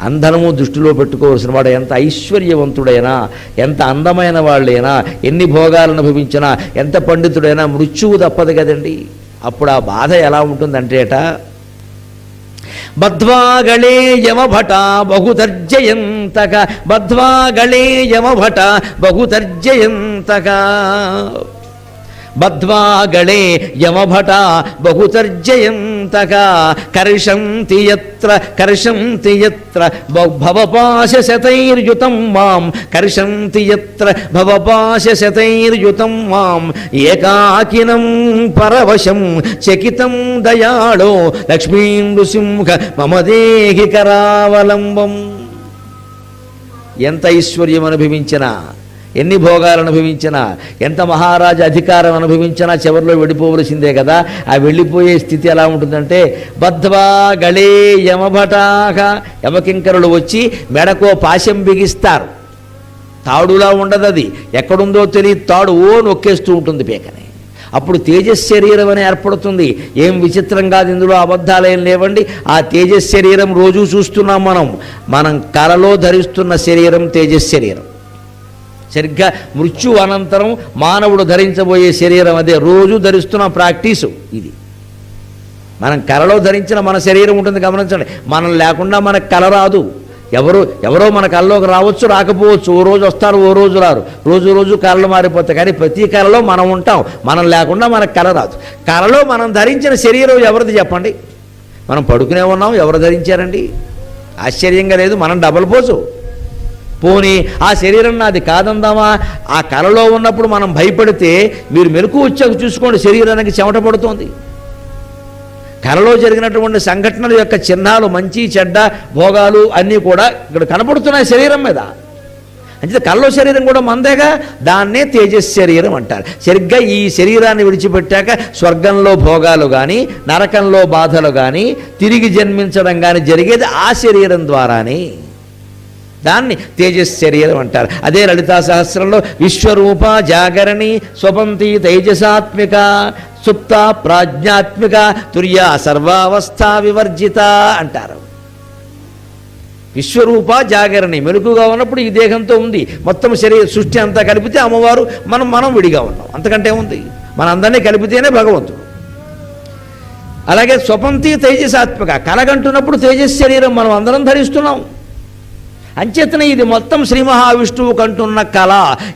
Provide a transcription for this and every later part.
అందరము దృష్టిలో పెట్టుకోవాల్సిన వాడు ఎంత ఐశ్వర్యవంతుడైనా, ఎంత అందమైన వాళ్ళైనా, ఎన్ని భోగాలను అనుభవించినా, ఎంత పండితుడైనా మృత్యువు తప్పదు కదండి. అప్పుడు ఆ బాధ ఎలా ఉంటుందంటేట, బద్ధ్వాగళే యమభట బహుతర్జయంతక, బద్ధ్వాగళే యమభట బహుతర్జయంతక, బద్ధ్వాగళే యమభట బహుతర్జయంతక, కర్షంతి యత్ర భవపాశశతైర్యుతం మాం, కర్షంతి యత్ర భవపాశశతైర్యుతం మాం, ఏకాకినం పరవశం చకితం దయాళో లక్ష్మీం నృసింహ మమ దేహి కరావలంబం. ఎంత ఐశ్వర్యం అనుభవించినా, ఎన్ని భోగాలు అనుభవించినా, ఎంత మహారాజు అధికారం అనుభవించినా చివరిలో వెళ్ళిపోవలసిందే కదా. ఆ వెళ్ళిపోయే స్థితి ఎలా ఉంటుందంటే, బద్ధ్వా గళే యమభటాక, యమకింకరులు వచ్చి మెడకో పాశం బిగిస్తారు. తాడులా ఉండదు, అది ఎక్కడుందో తెలియదు, తాడు నొక్కేస్తూ ఉంటుంది పీకని. అప్పుడు తేజశరీరం అని ఏర్పడుతుంది. ఏం విచిత్రం కాదు, ఇందులో అబద్ధాలేం లేవండి. ఆ తేజశరీరం రోజు చూస్తున్నాం మనం కలలో ధరిస్తున్న శరీరం తేజశరీరం. సరిగ్గా మృత్యు అనంతరం మానవుడు ధరించబోయే శరీరం అదే, రోజు ధరిస్తున్న ప్రాక్టీసు ఇది. మనం కలలో ధరించిన మన శరీరం ఉంటుంది, గమనించండి. మనం లేకుండా మనకు కల రాదు. ఎవరో మన కళ్ళలోకి రావచ్చు, రాకపోవచ్చు. ఓ రోజు వస్తారు, ఓ రోజు రారు. రోజు కళలు మారిపోతాయి. కానీ ప్రతి కళలో మనం ఉంటాం. మనం లేకుండా మనకు కళ రాదు. కళలో మనం ధరించిన శరీరం ఎవరిది చెప్పండి? మనం పడుకునే ఉన్నాం, ఎవరు ధరించారండి? ఆశ్చర్యంగా లేదు? మనం డబల్ పోజు. పోనీ ఆ శరీరం నాది కాదందామా? ఆ కళలో ఉన్నప్పుడు మనం భయపడితే మీరు మెలకు వచ్చాక చూసుకోండి, శరీరానికి చెమట పడుతోంది. కళలో జరిగినటువంటి సంఘటనల యొక్క చిహ్నాలు, మంచి చెడ్డ భోగాలు అన్నీ కూడా ఇక్కడ కనపడుతున్నాయి శరీరం మీద. అంటే కళ్ళలో శరీరం కూడా మందేగా, దాన్నే తేజశరీరం అంటారు. సరిగ్గా ఈ శరీరాన్ని విడిచిపెట్టాక స్వర్గంలో భోగాలు కానీ, నరకంలో బాధలు కానీ, తిరిగి జన్మించడం కానీ జరిగేది ఆ శరీరం ద్వారానే. దాన్ని తేజశరీరం అంటారు. అదే లలితా సహస్రంలో విశ్వరూప జాగరణి స్వపంతి తేజసాత్మిక సుప్త ప్రాజ్ఞాత్మిక తుర్యా సర్వావస్థా వివర్జిత అంటారు. విశ్వరూప జాగరణి, మెలుగుగా ఉన్నప్పుడు ఈ దేహంతో ఉంది. మొత్తం శరీర సృష్టి అంతా కలిపితే అమ్మవారు, మనం విడిగా ఉన్నాం. అంతకంటే ఉంది. మనందరినీ కలిపితేనే భగవంతుడు. అలాగే స్వపంతి తేజసాత్మిక, కలగంటున్నప్పుడు తేజశరీరం మనం అందరం ధరిస్తున్నాం. అంచేతనే ఇది మొత్తం శ్రీ మహావిష్ణువు కంటున్న కళ.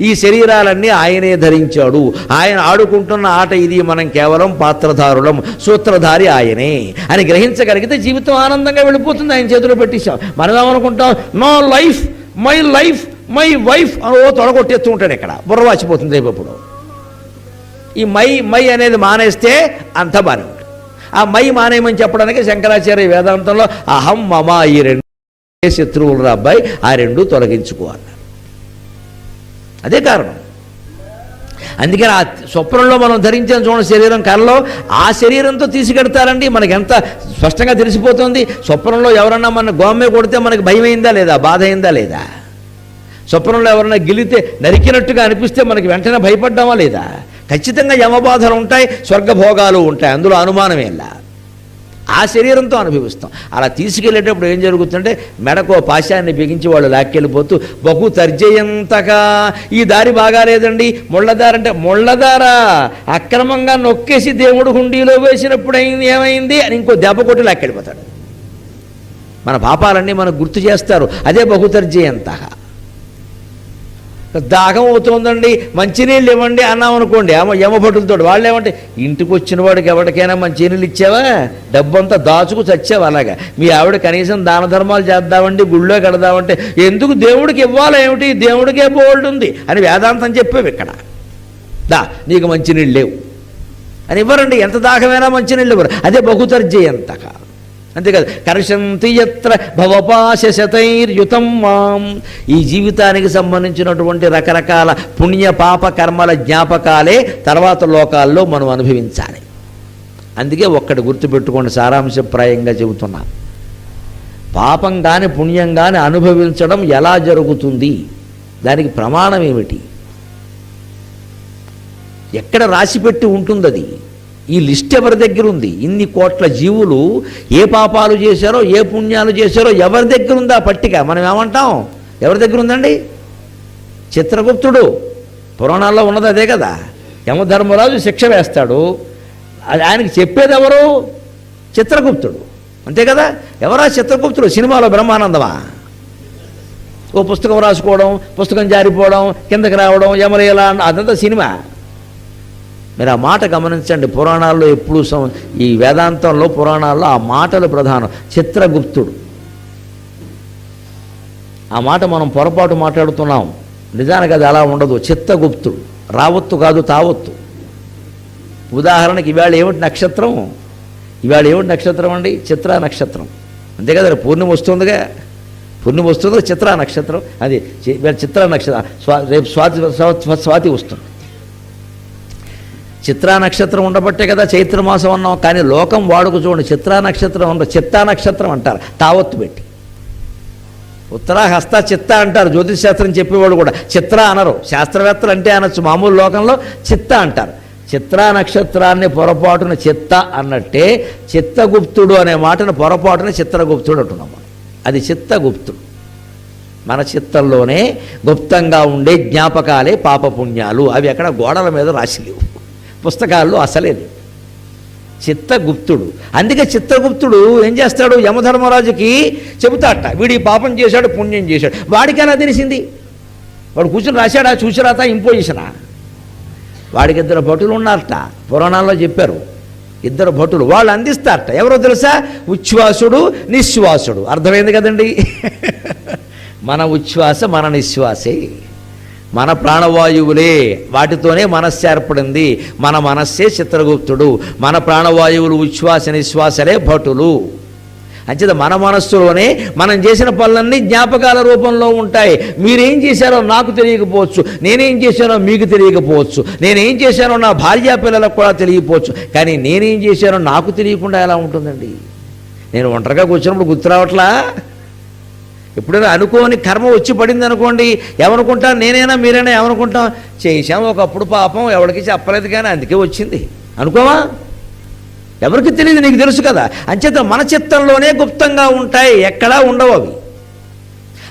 ఈ శరీరాలన్నీ ఆయనే ధరించాడు. ఆయన ఆడుకుంటున్న ఆట ఇది. మనం కేవలం పాత్రధారులం, సూత్రధారి ఆయనే అని గ్రహించగలిగితే జీవితం ఆనందంగా వెళ్ళిపోతుంది. ఆయన చేతిలో పెట్టేశాం. మనం ఏమనుకుంటాం, నో లైఫ్ మై వైఫ్ తొడగొట్టేస్తూ ఉంటాడు. ఇక్కడ బుర్రవాచిపోతుంది రేపప్పుడు. ఈ మై అనేది మానేస్తే అంత బానే ఉంటుంది. ఆ మై మానేయమని చెప్పడానికి శంకరాచార్య వేదాంతంలో అహం మమ ఈ రెండు శత్రువులు రా అబ్బాయి, ఆ రెండు తొలగించుకోవాలన్నారు. అదే కారణం. అందుకని ఆ స్వప్నంలో మనం ధరించిన చూడండి శరీరం, కళ్ళలో ఆ శరీరంతో తీసుకెడతారండి. మనకి ఎంత స్పష్టంగా తెలిసిపోతుంది. స్వప్నంలో ఎవరన్నా మన గోమ్మే కొడితే మనకి భయం అయిందా లేదా, బాధ అయిందా లేదా? స్వప్నంలో ఎవరన్నా గిలితే నరికినట్టుగా అనిపిస్తే మనకి వెంటనే భయపడ్డామా లేదా? ఖచ్చితంగా యమబాధలు ఉంటాయి, స్వర్గభోగాలు ఉంటాయి, అందులో అనుమానమేలా. ఆ శరీరంతో అనుభవిస్తాం. అలా తీసుకెళ్ళేటప్పుడు ఏం జరుగుతుందంటే, మెడకో పాశాన్ని బిగించి వాళ్ళు లాక్కెళ్ళిపోతూ బహు తర్జయంతగా, ఈ దారి బాగాలేదండి, ముళ్ళదారంటే ముళ్ళదారా అక్రమంగా నొక్కేసి దేవుడు హుండీలో వేసినప్పుడు ఏమైంది అని ఇంకో దెబ్బ కొట్టి లాక్కెళ్ళిపోతాడు. మన పాపాలన్నీ మనకు గుర్తు చేస్తారు. అదే బహుతర్జయంతగా. దాహం అవుతుందండి, మంచినీళ్ళు ఇవ్వండి అన్నాం అనుకోండి, యమభటులతో వాళ్ళు ఏమంటే, ఇంటికి వచ్చిన వాడికి ఎవరికైనా మంచినీళ్ళు ఇచ్చావా, డబ్బంతా దాచుకు చచ్చావా? అలాగా మీ ఆవిడ కనీసం దాన ధర్మాలు చేద్దామండి, గుళ్ళో కడదామంటే, ఎందుకు దేవుడికి ఇవ్వాలి, ఏమిటి దేవుడికే బోల్డ్ ఉంది అని వేదాంతం చెప్పేవి. ఇక్కడ నీకు మంచినీళ్ళు లేవు అని ఇవ్వరండి. ఎంత దాహమైనా మంచినీళ్ళు ఇవ్వరు. అదే బహుతర్జయంతగా. అంతేకాదు, కర్షంతి యత్ర భవపాశశతైర్యుతం మాం. ఈ జీవితానికి సంబంధించినటువంటి రకరకాల పుణ్య పాప కర్మల జ్ఞాపకాలే తర్వాత లోకాల్లో మనం అనుభవించాలి. అందుకే ఒక్కటి గుర్తుపెట్టుకోండి, సారాంశప్రాయంగా చెబుతున్నా. పాపం కానీ పుణ్యం కానీ అనుభవించడం ఎలా జరుగుతుంది, దానికి ప్రమాణం ఏమిటి, ఎక్కడ రాసిపెట్టి ఉంటుంది? అది ఈ లిస్ట్ ఎవరి దగ్గర ఉంది? ఇన్ని కోట్ల జీవులు ఏ పాపాలు చేశారో ఏ పుణ్యాలు చేశారో ఎవరి దగ్గర ఉందా పట్టిక? మనం ఏమంటాం? ఎవరి దగ్గర ఉందండి? చిత్రగుప్తుడు. పురాణాల్లో ఉన్నది అదే కదా. యమధర్మరాజు శిక్ష వేస్తాడు, ఆయనకి చెప్పేది ఎవరు? చిత్రగుప్తుడు, అంతే కదా. ఎవరా చిత్రగుప్తుడు? సినిమాలో బ్రహ్మానందమా? ఓ పుస్తకం రాసుకోవడం, పుస్తకం జారిపోవడం, కిందకి రావడం, యమలీల, అదంతా సినిమా. మీరు ఆ మాట గమనించండి. పురాణాల్లో ఎప్పుడు ఈ వేదాంతంలో పురాణాల్లో ఆ మాటలు ప్రధానం. చిత్రగుప్తుడు, ఆ మాట మనం పొరపాటు మాట్లాడుతున్నాం. నిజానికి అది అలా ఉండదు. చిత్తగుప్తుడు, రావత్తు కాదు తావత్తు. ఉదాహరణకి ఇవాళ ఏమిటి నక్షత్రం? ఇవాళ ఏమిటి నక్షత్రం అండి? చిత్రా నక్షత్రం, అంతే కదా. పూర్ణిమ వస్తుందిగా, పూర్ణిమ వస్తుంది, చిత్రా నక్షత్రం. అది చిత్రా నక్షత్రం. రేపు స్వాతి వస్తుంది. చిత్రా నక్షత్రం ఉండబట్టే కదా చైత్రమాసం అన్నాం. కానీ లోకం వాడుకు చూడండి, చిత్రా నక్షత్రం ఉండదు, చిత్తా నక్షత్రం అంటారు తావత్తు పెట్టి. ఉత్తర హస్త చిత్త అంటారు జ్యోతిష్ శాస్త్రం చెప్పేవాడు కూడా. చిత్ర అనరు, శాస్త్రవేత్తలు అంటే అనొచ్చు, మామూలు లోకంలో చిత్త అంటారు. చిత్రా నక్షత్రాన్ని పొరపాటున చిత్త అన్నట్టే చిత్తగుప్తుడు అనే మాటను పొరపాటున చిత్రగుప్తుడు అంటున్నాం మనం. అది చిత్తగుప్తుడు. మన చిత్తంలోనే గుప్తంగా ఉండే జ్ఞాపకాలే పాపపుణ్యాలు. అవి ఎక్కడ గోడల మీద రాసి లేవు, పుస్తకాల్లో అసలే లేవు. చిత్తగుప్తుడు. అందుకే చిత్రగుప్తుడు ఏం చేస్తాడు? యమధర్మరాజుకి చెబుతాట, వీడు ఈ పాపం చేశాడు, పుణ్యం చేశాడు. వాడికి ఎలా తెలిసింది? వాడు కూర్చొని రాశాడా? చూసిరాత ఇంపోజిషనా? వాడికి 2 భటులు ఉన్నారట, పురాణాల్లో చెప్పారు. 2 భటులు, వాళ్ళు అందిస్తారట. ఎవరో తెలుసా? ఉచ్ఛ్వాసుడు, నిశ్వాసుడు. అర్థమైంది కదండి. మన ఉచ్ఛ్వాస మన నిశ్వాసే, మన ప్రాణవాయువులే, వాటితోనే మనస్సు ఏర్పడింది. మన మనస్సే చిత్రగుప్తుడు. మన ప్రాణవాయువులు ఉచ్ఛ్వాస నిశ్వాసలే భటులు. అంచేత మన మనస్సులోనే మనం చేసిన పనులన్నీ జ్ఞాపకాల రూపంలో ఉంటాయి. మీరేం చేశారో నాకు తెలియకపోవచ్చు, నేనేం చేశానో మీకు తెలియకపోవచ్చు, నేనేం చేశానో నా భార్యా పిల్లలకు కూడా తెలియకపోవచ్చు. కానీ నేనేం చేశానో నాకు తెలియకుండా ఎలా ఉంటుందండి? నేను ఒంటరిగా కూర్చున్నప్పుడు గుర్తు రావట్లా? ఎప్పుడైనా అనుకోని కర్మ వచ్చి పడింది అనుకోండి, ఏమనుకుంటాం? నేనైనా మీరైనా ఏమనుకుంటాం? చేశాం ఒకప్పుడు, పాపం ఎవరికి చెప్పలేదు కానీ అందుకే వచ్చింది అనుకోవా? ఎవరికి తెలియదు, నీకు తెలుసు కదా. అంచేత మన చిత్తంలోనే గుప్తంగా ఉంటాయి, ఎక్కడా ఉండవు అవి.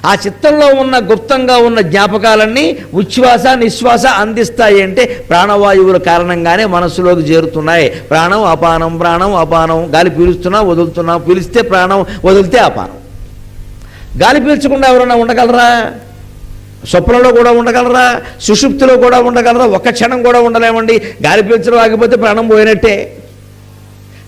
ఆ చిత్తంలో ఉన్న గుప్తంగా ఉన్న జ్ఞాపకాలన్నీ ఉచ్ఛ్వాస నిశ్వాస అందిస్తాయి. అంటే ప్రాణవాయువుల కారణంగానే మనస్సులోకి చేరుతున్నాయి. ప్రాణం అపానం, ప్రాణం అపానం. గాలి పీలుస్తున్నా వదులుతున్నా, పీలిస్తే ప్రాణం, వదిలితే అపానం. గాలి పీల్చకుండా ఎవరన్నా ఉండగలరా? స్వప్నంలో కూడా ఉండగలరా? సుషుప్తిలో కూడా ఉండగలరా? ఒక్క క్షణం కూడా ఉండలేమండి. గాలి పీల్చడం ఆగిపోతే ప్రాణం పోయినట్టే.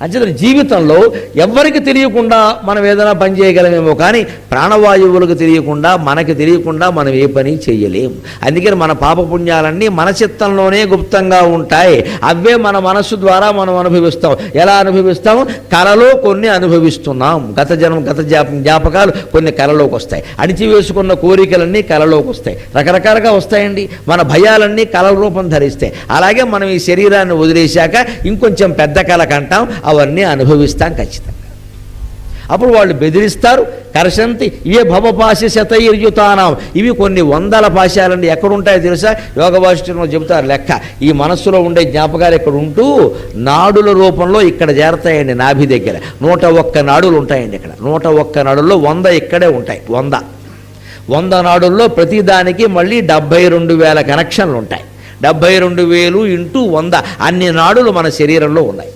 అంచేత జీవితంలో ఎవ్వరికి తెలియకుండా మనం ఏదైనా పని చేయగలమేమో, కానీ ప్రాణవాయువులకు తెలియకుండా, మనకి తెలియకుండా మనం ఏ పని చేయలేం. అందుకని మన పాపపుణ్యాలన్నీ మన చిత్తంలోనే గుప్తంగా ఉంటాయి. అవే మన మనస్సు ద్వారా మనం అనుభవిస్తాం. ఎలా అనుభవిస్తాం? కలలో కొన్ని అనుభవిస్తున్నాం. గత జ్ఞాపకాలు కొన్ని కలలోకి వస్తాయి. అణిచివేసుకున్న కోరికలన్నీ కలలోకి వస్తాయి. రకరకాలుగా వస్తాయండి. మన భయాలన్నీ కలల రూపం ధరిస్తాయి. అలాగే మనం ఈ శరీరాన్ని వదిలేశాక ఇంకొంచెం పెద్ద కళ కంటాం, అవన్నీ అనుభవిస్తాం ఖచ్చితంగా. అప్పుడు వాళ్ళు బెదిరిస్తారు. కర్షంతి ఇవే భవపాశ శతైర్యుతానాం. ఇవి కొన్ని 100 పాశాలండి. ఎక్కడుంటాయో తెలుసా? యోగ భాష్యంలో చెబుతారు లెక్క. ఈ మనస్సులో ఉండే జ్ఞాపకాలు ఇక్కడ ఉంటూ నాడుల రూపంలో ఇక్కడ చేరతాయండి. నాభి దగ్గర 101 నాడులు ఉంటాయండి. ఇక్కడ 101 నాడుల్లో 100 ఇక్కడే ఉంటాయి. 100 నాడుల్లో ప్రతిదానికి మళ్ళీ 72,000 కనెక్షన్లు ఉంటాయి. 72,000 × 100 అన్ని నాడులు మన శరీరంలో ఉన్నాయి.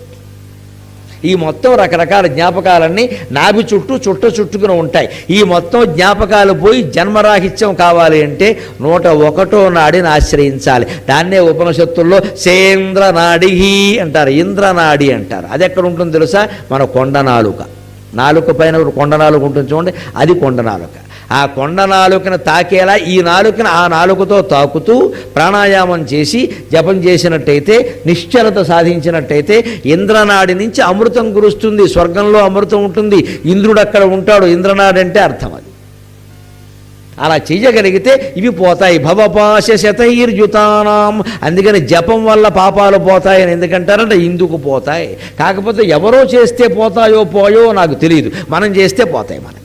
ఈ మొత్తం రకరకాల జ్ఞాపకాలన్నీ నాభి చుట్టుకుని ఉంటాయి. ఈ మొత్తం జ్ఞాపకాలు పోయి జన్మరాహిత్యం కావాలి అంటే 101వ నాడిని ఆశ్రయించాలి. దాన్నే ఉపనిషత్తుల్లో సేంద్రనాడి అంటారు, ఇంద్రనాడి అంటారు. అది ఎక్కడ ఉంటుంది తెలుసా? మన కొండ నాలుక. నాలుక పైన కొండ నాలుక ఉంటుంది చూడండి, అది కొండ నాలుక. ఆ కొండ నాలుకను తాకేలా ఈ నాలుకను ఆ నాలుకతో తాకుతూ ప్రాణాయామం చేసి జపం చేసినట్టయితే, నిశ్చలత సాధించినట్టయితే ఇంద్రనాడి నుంచి అమృతం కురుస్తుంది. స్వర్గంలో అమృతం ఉంటుంది. ఇంద్రుడు అక్కడ ఉంటాడు. ఇంద్రనాడి అంటే అర్థం అది. అలా చేయగలిగితే ఇవి పోతాయి. భవపాశ శతైర్యుతానాం. అందుకని జపం వల్ల పాపాలు పోతాయని ఎందుకంటారంటే ఇందుకు పోతాయి. కాకపోతే ఎవరో చేస్తే పోతాయో పోయో నాకు తెలియదు, మనం చేస్తే పోతాయి. మనకి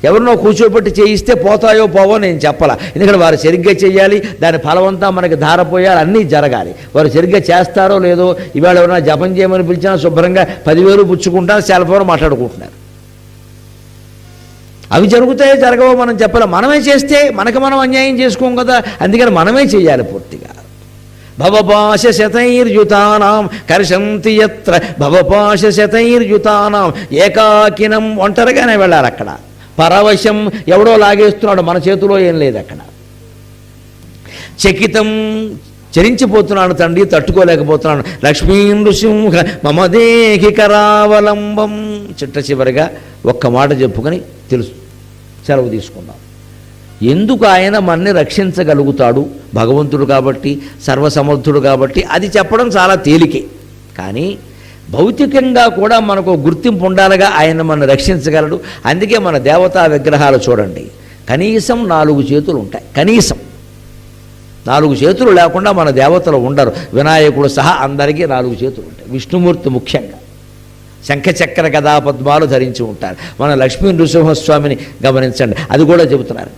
ఎవరినో కూర్చోబెట్టి చేయిస్తే పోతాయో పోవో నేను చెప్పాల. ఎందుకంటే వారు సరిగ్గా చేయాలి, దాని ఫలవంతా మనకి ధారపోయాలి, అన్నీ జరగాలి. వారు సరిగ్గా చేస్తారో లేదో, ఇవాళ ఎవరైనా జపం చేయమని పిలిచినా శుభ్రంగా 10,000 పుచ్చుకుంటారు, సెల్ ఫోన్ మాట్లాడుకుంటున్నారు. అవి జరుగుతాయో జరగవో మనం చెప్పాలి. మనమే చేస్తే మనకు మనం అన్యాయం చేసుకోం కదా, అందుకని మనమే చేయాలి పూర్తిగా. భవపాశ శతైర్యుతానాం కర్షంతి యత్ర భవపాశ శతైర్యుతానాం ఏకాకినం, ఒంటరిగానే వెళ్ళాలి అక్కడ. పరవశం, ఎవడో లాగేస్తున్నాడు, మన చేతిలో ఏం లేదు అక్కడ. చకితం, చరించిపోతున్నాడు తండ్రి, తట్టుకోలేకపోతున్నాడు. లక్ష్మీ నృసింహ మమదేహి కరావలంబం. చిట్ట చివరిగా ఒక్క మాట చెప్పుకొని సెలవు తీసుకుందాం. ఎందుకు ఆయన మనని రక్షించగలుగుతాడు? భగవంతుడు కాబట్టి, సర్వసమర్థుడు కాబట్టి. అది చెప్పడం చాలా తేలికే. కానీ భౌతికంగా కూడా మనకు గుర్తింపు ఉండాలిగా, ఆయన మనల్ని రక్షించగలడు. అందుకే మన దేవతా విగ్రహాలు చూడండి, కనీసం 4 చేతులు ఉంటాయి. కనీసం 4 చేతులు లేకుండా మన దేవతలు ఉండరు. వినాయకుడు సహా అందరికీ 4 చేతులు ఉంటాయి. విష్ణుమూర్తి ముఖ్యంగా శంఖచక్ర గదా పద్మాలు ధరించి ఉంటారు. మన లక్ష్మీ నృసింహస్వామిని గమనించండి, అది కూడా చెబుతున్నారు.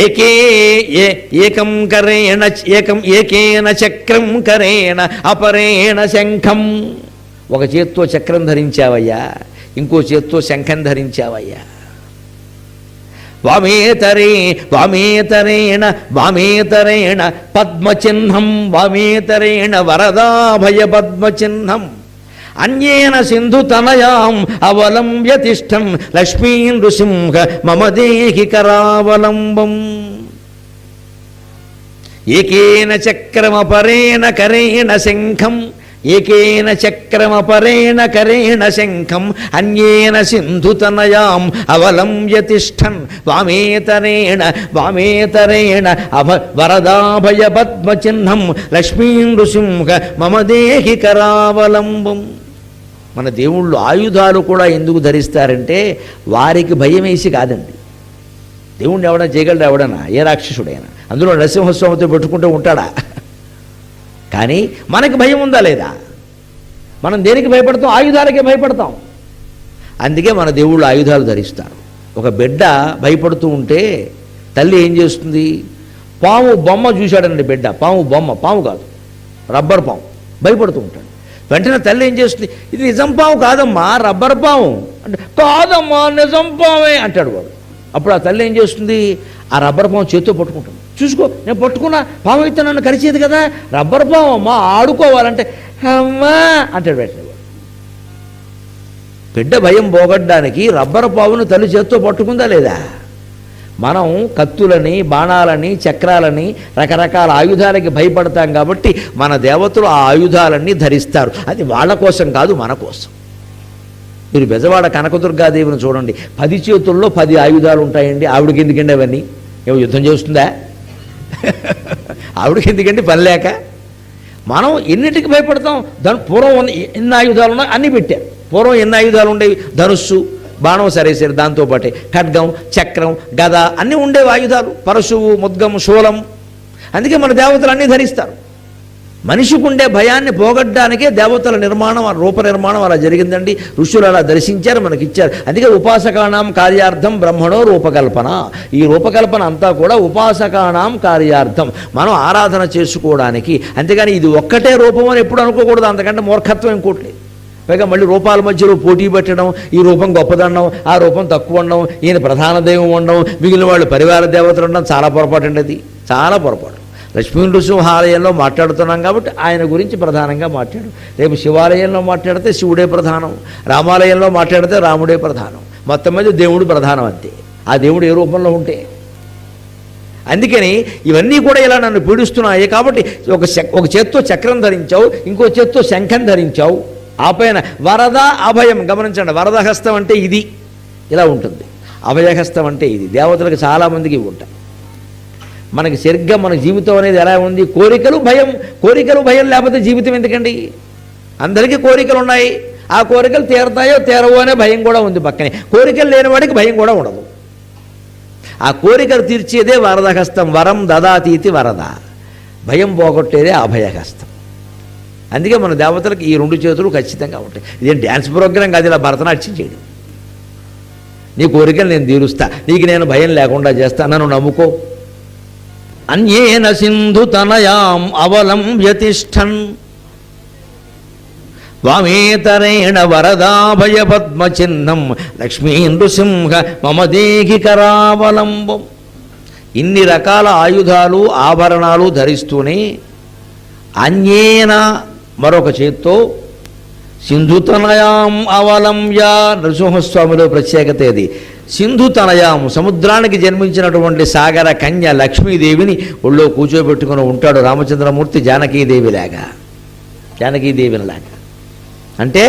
ఏకేన చక్రం కరేణ అపరేణ శంఖం. ఒక చేత్తో చక్రం ధరించావయ్యా, ఇంకో చేత్తో శంఖం ధరించావయ్యా. వామేతరేణ పద్మచిహ్నం, వామేతరేణ వరదాభయ పద్మచిహ్నం. అన్యేన సింధుతనయాం అవలంబ్య తిష్టం లక్ష్మీ నృసింహ మమ దేహి కరావలంబం. ఏకేన చక్రమపరేణ కరేణ శంఖం, ఏకేన చక్రమపరేణ కరేణ శంఖం. అన్యేన సింధుతనయాం అవలంబ్య తిష్టం వామేతరేణ వరదాభయ పద్మచిహ్నం లక్ష్మీ నృసింహ మమ దేహి కరావలంబం. మన దేవుళ్ళు ఆయుధాలు కూడా ఎందుకు ధరిస్తారంటే వారికి భయం వేసి కాదండి. దేవుణ్ణి ఎవడన్నా చేయగలడు? ఎవడన్నా, ఏ రాక్షసుడైనా. అందులో నరసింహస్వామితో పెట్టుకుంటూ ఉంటాడా? కానీ మనకి భయం ఉందా లేదా? మనం దేనికి భయపడతాం? ఆయుధాలకే భయపడతాం. అందుకే మన దేవుళ్ళు ఆయుధాలు ధరిస్తారు. ఒక బిడ్డ భయపడుతూ ఉంటే తల్లి ఏం చేస్తుంది? పాము బొమ్మ చూశాడండి బిడ్డ, పాము బొమ్మ, పాము కాదు, రబ్బర్ పాము, భయపడుతూ ఉంటాడు. వెంటనే తల్లి ఏం చేస్తుంది? ఇది నిజం పాము కాదమ్మా, రబ్బర్ పాము అంటే, కాదమ్మా నిజం పామే అంటాడు వాడు. అప్పుడు ఆ తల్లి ఏం చేస్తుంది? ఆ రబ్బర్ పాము చేత్తో పట్టుకుంటుంది. చూసుకో, నేను పట్టుకున్నా, పాము అయితే నన్ను కరిచేది కదా, రబ్బర్ పాము అమ్మా, ఆడుకోవాలంటే అమ్మా అంటాడు వెంటనే. బిడ్డ భయం పోగొట్టడానికి రబ్బర్ పావును తల్లి చేత్తో పట్టుకుందా లేదా? మనం కత్తులని, బాణాలని, చక్రాలని, రకరకాల ఆయుధాలకి భయపడతాం కాబట్టి మన దేవతలు ఆ ఆయుధాలన్నీ ధరిస్తారు. అది వాళ్ళ కోసం కాదు, మన కోసం. మీరు బెజవాడ కనకదుర్గాదేవిని చూడండి, 10 చేతుల్లో 10 ఆయుధాలు ఉంటాయండి. ఆవిడకి ఎందుకండి అవన్నీ? ఏమో యుద్ధం చేస్తుందా? ఆవిడకి ఎందుకండి పని లేక? మనం ఎన్నిటికి భయపడతాం? పూర్వం ఎన్ని ఆయుధాలు ఉన్నాయి అన్నీ పెట్టారు. పూర్వం ఎన్ని ఆయుధాలు ఉండేవి? ధనుస్సు, బాణం, సరే దాంతోపాటే ఖడ్గం, చక్రం, గద అన్నీ ఉండేవి ఆయుధాలు. పరశువు, ముద్గం, శూలం. అందుకే మన దేవతలు అన్నీ ధరిస్తారు. మనిషికి ఉండే భయాన్ని పోగొట్టడానికే దేవతల నిర్మాణం, రూప నిర్మాణం అలా జరిగిందండి. ఋషులు అలా దర్శించారు, మనకిచ్చారు. అందుకే ఉపాసకానాం కార్యార్థం బ్రహ్మణో రూపకల్పన. ఈ రూపకల్పన అంతా కూడా ఉపాసకానాం కార్యార్థం, మనం ఆరాధన చేసుకోవడానికి. అంతేగాని ఇది ఒక్కటే రూపం అని ఎప్పుడు అనుకోకూడదు, అంతకంటే మూర్ఖత్వం ఇంకోట్లేదు. పైగా మళ్ళీ రూపాల మధ్యలో పోటీ పెట్టడం, ఈ రూపం గొప్పదనడం, ఆ రూపం తక్కువ ఉండడం, ఈయన ప్రధాన దైవం ఉండడం, మిగిలిన వాళ్ళు పరివార దేవతలు ఉండడం చాలా పొరపాటు అండి. అది చాలా పొరపాటు. లక్ష్మీ నృసింహాలయంలో మాట్లాడుతున్నాం కాబట్టి ఆయన గురించి ప్రధానంగా మాట్లాడు. రేపు శివాలయంలో మాట్లాడితే శివుడే ప్రధానం, రామాలయంలో మాట్లాడితే రాముడే ప్రధానం. మొత్తం మీద దేవుడు ప్రధానం అంతే, ఆ దేవుడు ఏ రూపంలో ఉంటే. అందుకని ఇవన్నీ కూడా ఇలా నన్ను పీడిస్తున్నాయి కాబట్టి ఒక చేత్తో చక్రం ధరించావు, ఇంకో చేత్తో శంఖం ధరించావు. ఆ పైన వరద అభయం. గమనించండి, వరదహస్తం అంటే ఇది ఇలా ఉంటుంది, అభయహస్తం అంటే ఇది. దేవతలకు చాలామందికి ఉంటాయి. మనకి సరిగ్గా మన జీవితం అనేది ఎలా ఉంది? కోరికలు భయం లేకపోతే జీవితం ఎందుకండి? అందరికీ కోరికలు ఉన్నాయి, ఆ కోరికలు తీరతాయో తీరవో అనే భయం కూడా ఉంది పక్కనే. కోరికలు లేనివాడికి భయం కూడా ఉండదు. ఆ కోరికలు తీర్చేదే వరదహస్తం. వరం దదాతీతి వరద. భయం పోగొట్టేదే అభయహస్తం. అందుకే మన దేవతలకు ఈ 2 చేతులు ఖచ్చితంగా ఉంటాయి. ఇదేం డ్యాన్స్ ప్రోగ్రాం కాదు, ఇలా భరతనాట్యం చేయడం. నీ కోరికలు నేను తీరుస్తా, నీకు నేను భయం లేకుండా చేస్తా, నన్ను నమ్ముకో. అన్యేన సింధు తనయాం అవలంబ్యతిష్టన్ వామేతరేణ వరదాభయ పద్మచిహ్నం లక్ష్మీ నృసింహ మమ దేహి కరావలంబం. ఇన్ని రకాల ఆయుధాలు ఆభరణాలు ధరిస్తూనే అన్యేన మరొక చేత్తో సింధుతనయాం అవలంబ్య, నరసింహస్వామిలో ప్రత్యేకత ఇది. సింధుతనయాం సముద్రానికి జన్మించినటువంటి సాగర కన్య లక్ష్మీదేవిని ఒళ్ళో కూర్చోబెట్టుకుని ఉంటాడు రామచంద్రమూర్తి జానకీదేవిలాగా, జానకీదేవినిలాగా. అంటే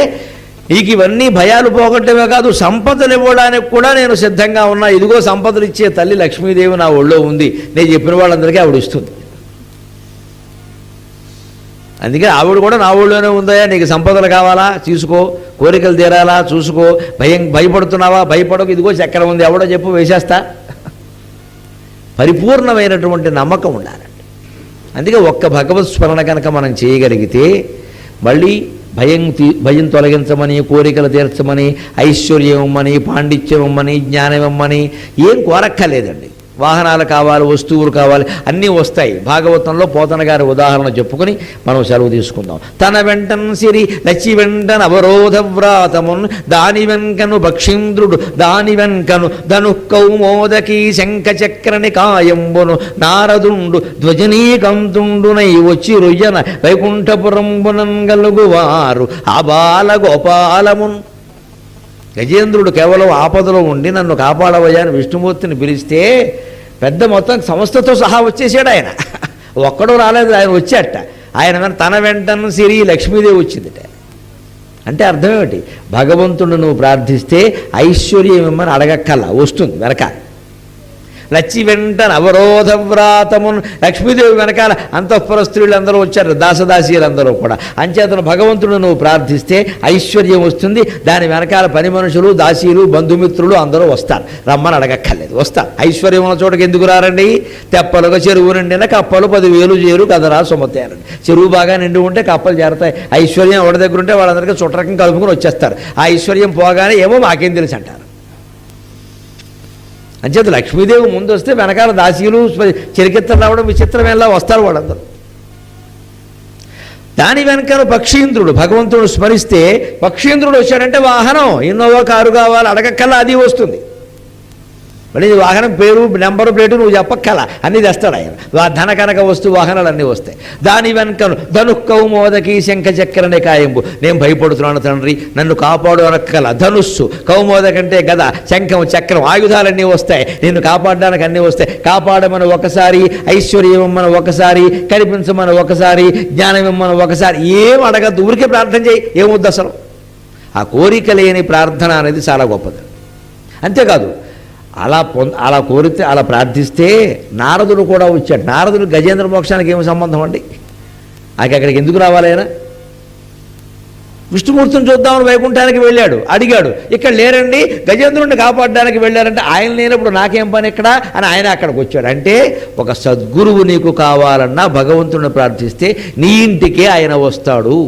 నీకు ఇవన్నీ భయాలు పోగొట్టమే కాదు, సంపదలు ఇవ్వడానికి కూడా నేను సిద్ధంగా ఉన్నా. ఇదిగో సంపదలు ఇచ్చే తల్లి లక్ష్మీదేవి నా ఒళ్ళో ఉంది, నేను చెప్పిన వాళ్ళందరికీ ఆవిడ ఇస్తుంది. అందుకే ఆవిడ కూడా నా ఊళ్ళోనే ఉందయా, నీకు సంపదలు కావాలా తీసుకో, కోరికలు తీరాలా చూసుకో, భయపడుతున్నావా భయపడకు, ఇదిగో చక్రం ఉంది ఎవడో చెప్పు వేసేస్తా. పరిపూర్ణమైనటువంటి నమ్మకం ఉండాలండి. అందుకే ఒక్క భగవత్ స్మరణ కనుక మనం చేయగలిగితే మళ్ళీ భయం తొలగించమని, కోరికలు తీర్చమని, ఐశ్వర్యం ఇమ్మని, పాండిత్యం ఇమ్మని, జ్ఞానం ఇమ్మని ఏం కోరక్కర్లేదండి. వాహనాలు కావాలి, వస్తువులు కావాలి, అన్నీ వస్తాయి. భాగవతంలో పోతన గారి ఉదాహరణ చెప్పుకొని మనం సెలవు తీసుకుందాం. తన వెంటన్ సిరి లచ్చి వెంటన్ అవరోధ వ్రాతమున్ దాని వెంకను భక్షీంద్రుడు దాని వెంకను ధను కౌమోదకీ శంఖ చక్రని కాయంబును నారదుండు ధ్వజనీకంతుండునై వచ్చి రొయ్యన వైకుంఠపురంబునన్ గలుగువారు ఆబాల గోపాలమున్. గజేంద్రుడు కేవలం ఆపదలో ఉండి నన్ను కాపాడవయ్యా అని విష్ణుమూర్తిని పిలిస్తే పెద్ద మొత్తం సంస్థతో సహా వచ్చేసాడు ఆయన. ఒక్కడూ రాలేదు, ఆయన వచ్చాట. ఆయన తన వెంటను సిరి లక్ష్మీదేవి వచ్చిందిట. అంటే అర్థం ఏమిటి? భగవంతుడు నువ్వు ప్రార్థిస్తే ఐశ్వర్యం ఇమ్మని అడగక్కల్లా, వస్తుంది వెనకాల. లచ్చి వెంటను అవరోధ వ్రాతమును, లక్ష్మీదేవి వెనకాల అంతఃపుర స్త్రీలందరూ వచ్చారు, దాసదాసీలందరూ కూడా. అంచేతను భగవంతుడు నువ్వు ప్రార్థిస్తే ఐశ్వర్యం వస్తుంది. దాని వెనకాల పని మనుషులు, దాసీలు, బంధుమిత్రులు అందరూ వస్తారు. రమ్మని అడగక్కర్లేదు, వస్తారు. ఐశ్వర్యం ఉన్న చోటకి ఎందుకు రారండి? తెప్పలుగా చెరువు నిండిన కప్పలు 10,000 చేరు కదరా సుమతారండి. చెరువు బాగా నిండి ఉంటే కప్పలు చేరతాయి. ఐశ్వర్యం ఎవరి దగ్గర ఉంటే వాళ్ళందరికీ చుట్టరకం కలుపుకొని వచ్చేస్తారు. ఆ ఐశ్వర్యం పోగానే ఏమో మాకేం తెలుసు అంటారు. అంచేత లక్ష్మీదేవి ముందు వస్తే వెనకాల దాసీలు చెరికెత్తలు రావడం విచిత్రమేలా వస్తారు వాళ్ళందరూ. దాని వెనకాల పక్షీంద్రుడు, భగవంతుడు స్మరిస్తే పక్షీంద్రుడు వచ్చాడంటే వాహనం, ఇన్నోవా కారు కావాలి అడగక్కల్లా అది వస్తుంది. మళ్ళీ వాహనం పేరు, నెంబరు ప్లేటు నువ్వు చెప్పక్కల అన్నీ తెస్తాడు ఆయన. ధన కనక వస్తు వాహనాలు అన్నీ వస్తాయి. దాని వెనకను ధను కౌమోదకి శంఖ చక్రనే కాయంబు. నేను భయపడుతున్నాను తండ్రి, నన్ను కాపాడు అనక్కల. ధనుస్సు, కౌమోదక అంటే గద, శంఖం, చక్రం, ఆయుధాలన్నీ వస్తాయి. నిన్ను కాపాడడానికి అన్నీ వస్తాయి. కాపాడమని ఒకసారి, ఐశ్వర్యం ఇమ్మని ఒకసారి, కనిపించమని ఒకసారి, జ్ఞానం ఇమ్మని ఒకసారి. ఏం అడగద్దు, ఊరికే ప్రార్థన చేయి. ఏమొద్దు అసలు. ఆ కోరిక లేని ప్రార్థన అనేది చాలా గొప్పది. అంతేకాదు అలా కోరితే, అలా ప్రార్థిస్తే నారదుడు కూడా వచ్చాడు. నారదుడు గజేంద్ర మోక్షానికి ఏమి సంబంధం అండి? అక్కడికి ఎందుకు రావాలి ఆయన? విష్ణుమూర్తిని చూద్దామని వైకుంఠానికి వెళ్ళాడు, అడిగాడు. ఇక్కడ లేరండి, గజేంద్రుడిని కాపాడడానికి వెళ్ళారంటే ఆయన లేనప్పుడు నాకేం పని ఇక్కడ అని ఆయన అక్కడికి వచ్చాడు. అంటే ఒక సద్గురువు నీకు కావాలన్నా భగవంతుడిని ప్రార్థిస్తే నీ ఇంటికే ఆయన వస్తాడు.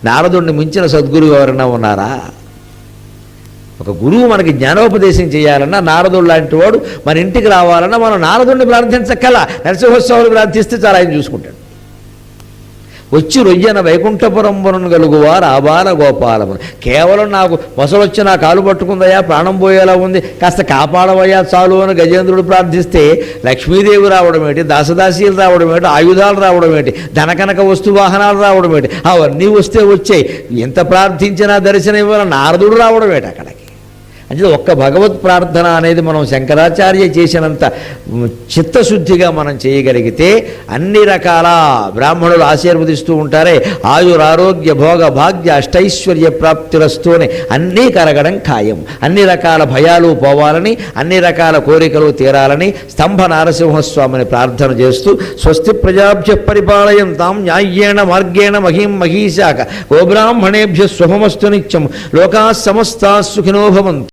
నారదుడిని మించిన సద్గురువు ఎవరన్నా ఉన్నారా? ఒక గురువు మనకి జ్ఞానోపదేశం చేయాలన్నా నారదుడు లాంటి వాడు మన ఇంటికి రావాలన్నా మనం నారదుడిని ప్రార్థించక్కల, నరసింహస్వామిని ప్రార్థిస్తే చాలా ఆయన చూసుకుంటాడు. వచ్చి రొయ్యన వైకుంఠపురంబునన్ గలుగువారు ఆబాల గోపాలమును. కేవలం నాకు మొసలొచ్చి నా కాలు పట్టుకుందయా, ప్రాణం పోయేలా ఉంది, కాస్త కాపాడవయ్యా చాలు అని గజేంద్రుడు ప్రార్థిస్తే లక్ష్మీదేవి రావడం ఏంటి, దాసదాసీలు రావడం ఏంటి, ఆయుధాలు రావడం ఏంటి, ధనకనక వస్తు వాహనాలు రావడం ఏంటి, అవన్నీ వస్తే వచ్చాయి. ఎంత ప్రార్థించినా దర్శనం ఇవ్వాలని నారదుడు రావడం ఏంటి అక్కడికి? అంటే ఒక్క భగవత్ ప్రార్థన అనేది మనం శంకరాచార్య చేసినంత చిత్తశుద్ధిగా మనం చేయగలిగితే అన్ని రకాల బ్రాహ్మణులు ఆశీర్వదిస్తూ ఉంటారే, ఆయురారోగ్య భోగ భాగ్య అష్టైశ్వర్య ప్రాప్తిరస్తూనే అన్నీ కరగడం ఖాయం. అన్ని రకాల భయాలు పోవాలని, అన్ని రకాల కోరికలు తీరాలని స్తంభ నారసింహస్వామిని ప్రార్థన చేస్తూ స్వస్తి ప్రజాభ్య పరిపాలయంతాం న్యాయ్యేణ మార్గేణ మహీం మహీశాఖ గోబ్రాహ్మణేభ్య శుభమస్తు నిత్యం లోకాః సమస్తాః సుఖినో భవంతు.